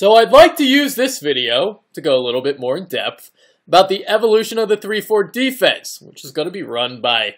So I'd like to use this video to go a little bit more in depth about the evolution of the 3-4 defense, which is going to be run by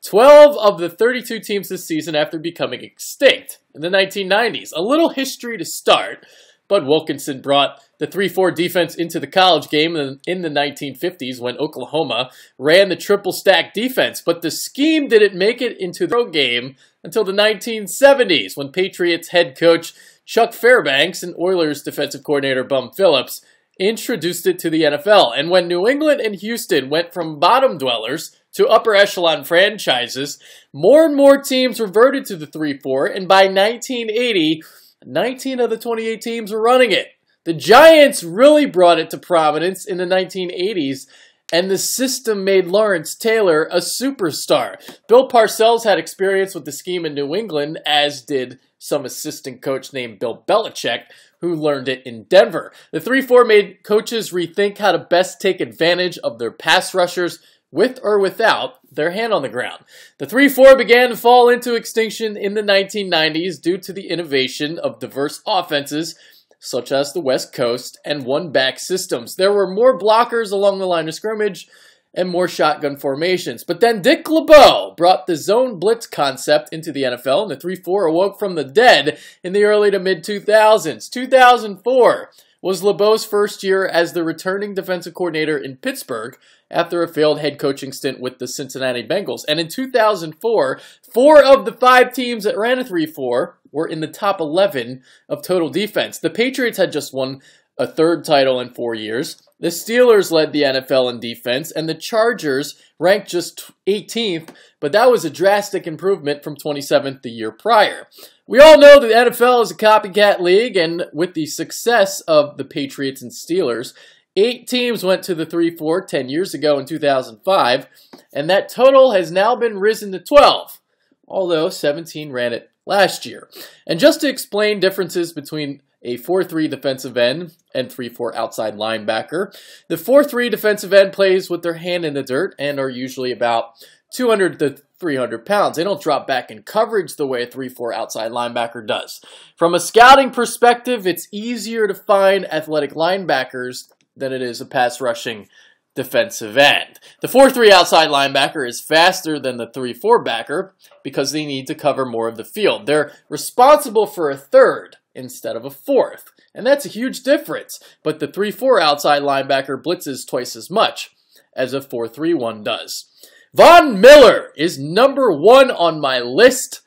12 of the 32 teams this season after becoming extinct in the 1990s. A little history to start. Bud Wilkinson brought the 3-4 defense into the college game in the 1950s when Oklahoma ran the triple stack defense, but the scheme didn't make it into the pro game until the 1970s when Patriots head coach Chuck Fairbanks and Oilers defensive coordinator Bum Phillips introduced it to the NFL. And when New England and Houston went from bottom dwellers to upper echelon franchises, more and more teams reverted to the 3-4, and by 1980, 19 of the 28 teams were running it. The Giants really brought it to prominence in the 1980s, and the system made Lawrence Taylor a superstar. Bill Parcells had experience with the scheme in New England, as did some assistant coach named Bill Belichick, who learned it in Denver. The 3-4 made coaches rethink how to best take advantage of their pass rushers with or without their hand on the ground. The 3-4 began to fall into extinction in the 1990s due to the innovation of diverse offenses such as the West Coast and one-back systems. There were more blockers along the line of scrimmage and more shotgun formations. But then Dick LeBeau brought the zone blitz concept into the NFL, and the 3-4 awoke from the dead in the early to mid-2000s. 2004 was LeBeau's first year as the returning defensive coordinator in Pittsburgh after a failed head coaching stint with the Cincinnati Bengals. And in 2004, 4 of the 5 teams that ran a 3-4 were in the top 11 of total defense. The Patriots had just won a 3rd title in 4 years. The Steelers led the NFL in defense, and the Chargers ranked just 18th, but that was a drastic improvement from 27th the year prior. We all know that the NFL is a copycat league, and with the success of the Patriots and Steelers, 8 teams went to the 3-4 10 years ago in 2005, and that total has now been risen to 12, although 17 ran it last year. And just to explain differences between a 4-3 defensive end and 3-4 outside linebacker, the 4-3 defensive end plays with their hand in the dirt and are usually about 200 to 300 pounds. They don't drop back in coverage the way a 3-4 outside linebacker does. From a scouting perspective, it's easier to find athletic linebackers than it is a pass rushing defensive end. The 4-3 outside linebacker is faster than the 3-4 backer because they need to cover more of the field. They're responsible for a third instead of a fourth, and that's a huge difference. But the 3-4 outside linebacker blitzes twice as much as a 4-3 one does. Von Miller is number 1 on my list.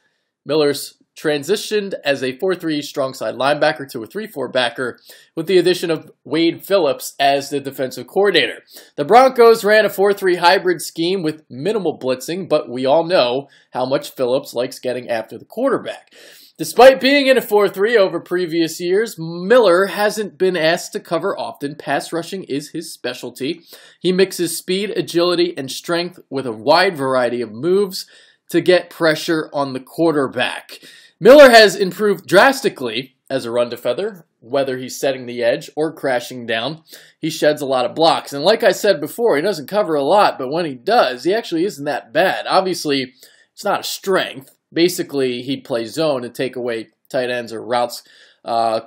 Miller's transitioned as a 4-3 strong side linebacker to a 3-4 backer with the addition of Wade Phillips as the defensive coordinator. The Broncos ran a 4-3 hybrid scheme with minimal blitzing, but we all know how much Phillips likes getting after the quarterback. Despite being in a 4-3 over previous years, Miller hasn't been asked to cover often. Pass rushing is his specialty. He mixes speed, agility, and strength with a wide variety of moves to get pressure on the quarterback. Miller has improved drastically as a run defender, whether he's setting the edge or crashing down. He sheds a lot of blocks. And like I said before, he doesn't cover a lot, but when he does, he actually isn't that bad. Obviously, it's not a strength. Basically, he'd play zone and take away tight ends or routes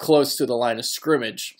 close to the line of scrimmage.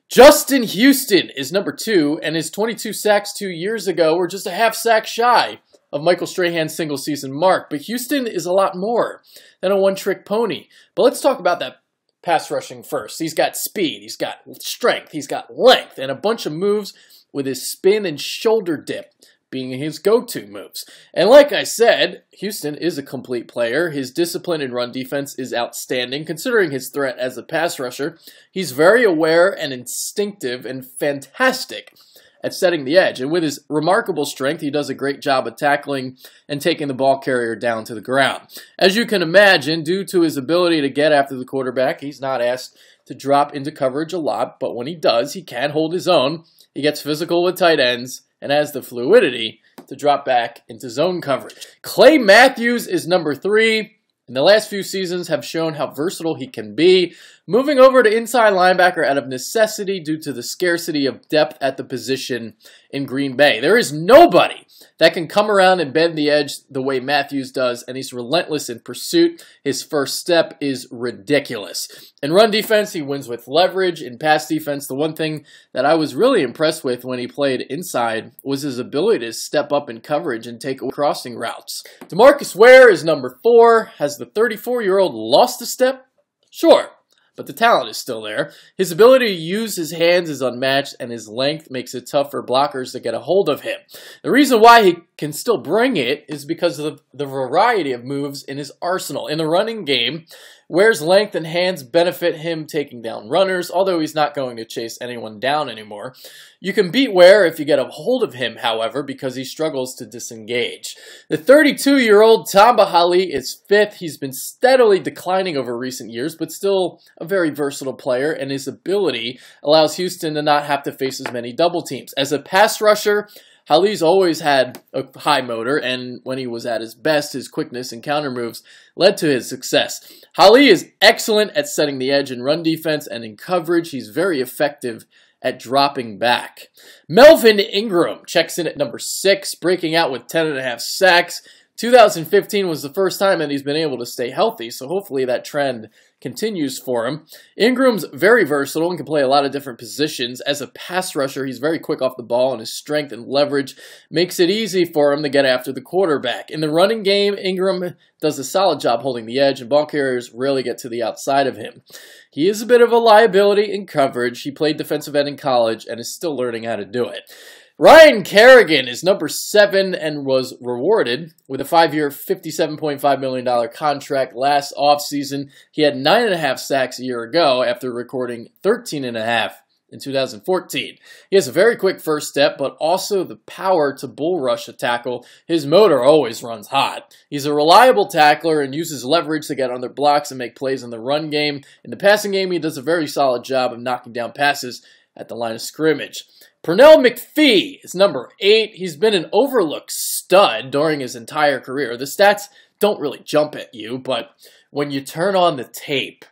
Justin Houston is number 2, and his 22 sacks 2 years ago were just a half sack shy of Michael Strahan's single-season mark. But Houston is a lot more than a one-trick pony. But let's talk about that pass rushing first. He's got speed, he's got strength, he's got length, and a bunch of moves with his spin and shoulder dip being his go-to moves. And like I said, Houston is a complete player. His discipline in run defense is outstanding, considering his threat as a pass rusher. He's very aware and instinctive and fantastic at setting the edge. And with his remarkable strength, he does a great job of tackling and taking the ball carrier down to the ground. As you can imagine, due to his ability to get after the quarterback, he's not asked to drop into coverage a lot, but when he does, he can hold his own. He gets physical with tight ends and has the fluidity to drop back into zone coverage. Clay Matthews is number 3, and the last few seasons have shown how versatile he can be. Moving over to inside linebacker out of necessity due to the scarcity of depth at the position in Green Bay. There is nobody that can come around and bend the edge the way Matthews does, and he's relentless in pursuit. His first step is ridiculous. In run defense, he wins with leverage. In pass defense, the one thing that I was really impressed with when he played inside was his ability to step up in coverage and take crossing routes. DeMarcus Ware is number 4. Has the 34-year-old lost a step? Sure. But the talent is still there. His ability to use his hands is unmatched, and his length makes it tough for blockers to get a hold of him. The reason why he can still bring it is because of the variety of moves in his arsenal. In the running game, Ware's length and hands benefit him taking down runners, although he's not going to chase anyone down anymore. You can beat Ware if you get a hold of him, however, because he struggles to disengage. The 32-year-old Tamba Hali is 5th. He's been steadily declining over recent years, but still a very versatile player, and his ability allows Houston to not have to face as many double teams. As a pass rusher, Hali's always had a high motor, and when he was at his best, his quickness and counter moves led to his success. Hali is excellent at setting the edge in run defense, and in coverage, he's very effective at dropping back. Melvin Ingram checks in at number 6, breaking out with 10.5 sacks. 2015 was the first time that he's been able to stay healthy, so hopefully that trend continues for him. Ingram's very versatile and can play a lot of different positions. As a pass rusher, he's very quick off the ball, and his strength and leverage makes it easy for him to get after the quarterback. In the running game, Ingram does a solid job holding the edge, and ball carriers rarely get to the outside of him. He is a bit of a liability in coverage. He played defensive end in college and is still learning how to do it. Ryan Kerrigan is number 7 and was rewarded with a 5-year, $57.5 million contract last offseason. He had 9.5 sacks a year ago after recording 13.5 in 2014. He has a very quick first step, but also the power to bull rush a tackle. His motor always runs hot. He's a reliable tackler and uses leverage to get under blocks and make plays in the run game. In the passing game, he does a very solid job of knocking down passes at the line of scrimmage. Pernell McPhee is number 8. He's been an overlooked stud during his entire career. The stats don't really jump at you, but when you turn on the tape,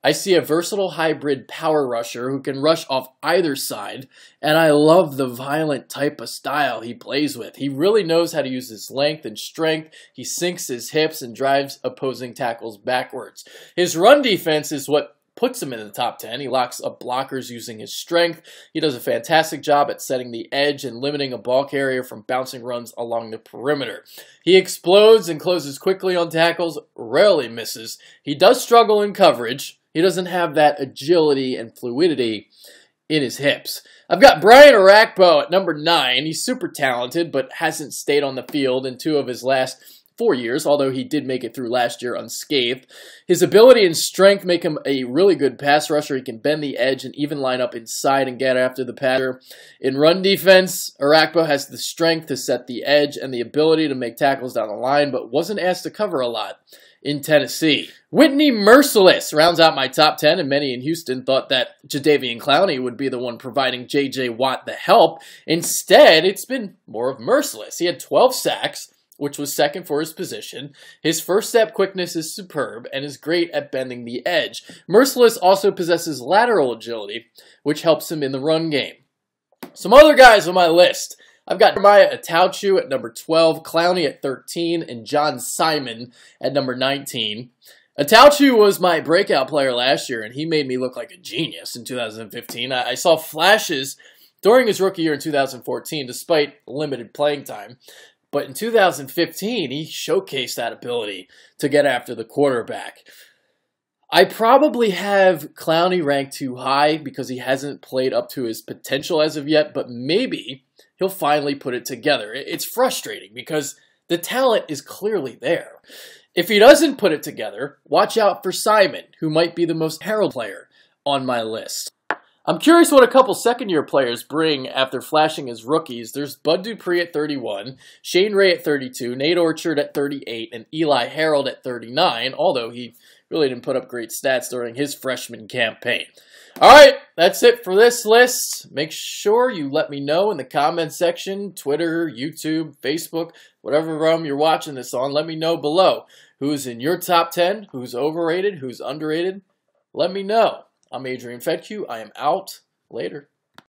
I see a versatile hybrid power rusher who can rush off either side, and I love the violent type of style he plays with. He really knows how to use his length and strength. He sinks his hips and drives opposing tackles backwards. His run defense is what puts him in the top 10. He locks up blockers using his strength. He does a fantastic job at setting the edge and limiting a ball carrier from bouncing runs along the perimeter. He explodes and closes quickly on tackles, rarely misses. He does struggle in coverage. He doesn't have that agility and fluidity in his hips. I've got Brian Orakpo at number 9. He's super talented, but hasn't stayed on the field in 2 of his last 4 years, although he did make it through last year unscathed. His ability and strength make him a really good pass rusher. He can bend the edge and even line up inside and get after the passer. In run defense, Orakpo has the strength to set the edge and the ability to make tackles down the line, but wasn't asked to cover a lot in Tennessee. Whitney Merciless rounds out my top 10, and many in Houston thought that Jadeveon Clowney would be the one providing J.J. Watt the help. Instead, it's been more of Merciless. He had 12 sacks, which was second for his position. His first step quickness is superb and is great at bending the edge. Merciless also possesses lateral agility, which helps him in the run game. Some other guys on my list. I've got Attaochu at number 12, Clowney at 13, and John Simon at number 19. Attaochu was my breakout player last year, and he made me look like a genius in 2015. I saw flashes during his rookie year in 2014, despite limited playing time. But in 2015, he showcased that ability to get after the quarterback. I probably have Clowney ranked too high because he hasn't played up to his potential as of yet, but maybe he'll finally put it together. It's frustrating because the talent is clearly there. If he doesn't put it together, watch out for Simon, who might be the most heralded player on my list. I'm curious what a couple second-year players bring after flashing as rookies. There's Bud Dupree at 31, Shane Ray at 32, Nate Orchard at 38, and Eli Harold at 39, although he really didn't put up great stats during his freshman campaign. All right, that's it for this list. Make sure you let me know in the comment section, Twitter, YouTube, Facebook, whatever realm you're watching this on. Let me know below who's in your top 10, who's overrated, who's underrated. let me know. I'm Adrian Fedke. I am out. Later.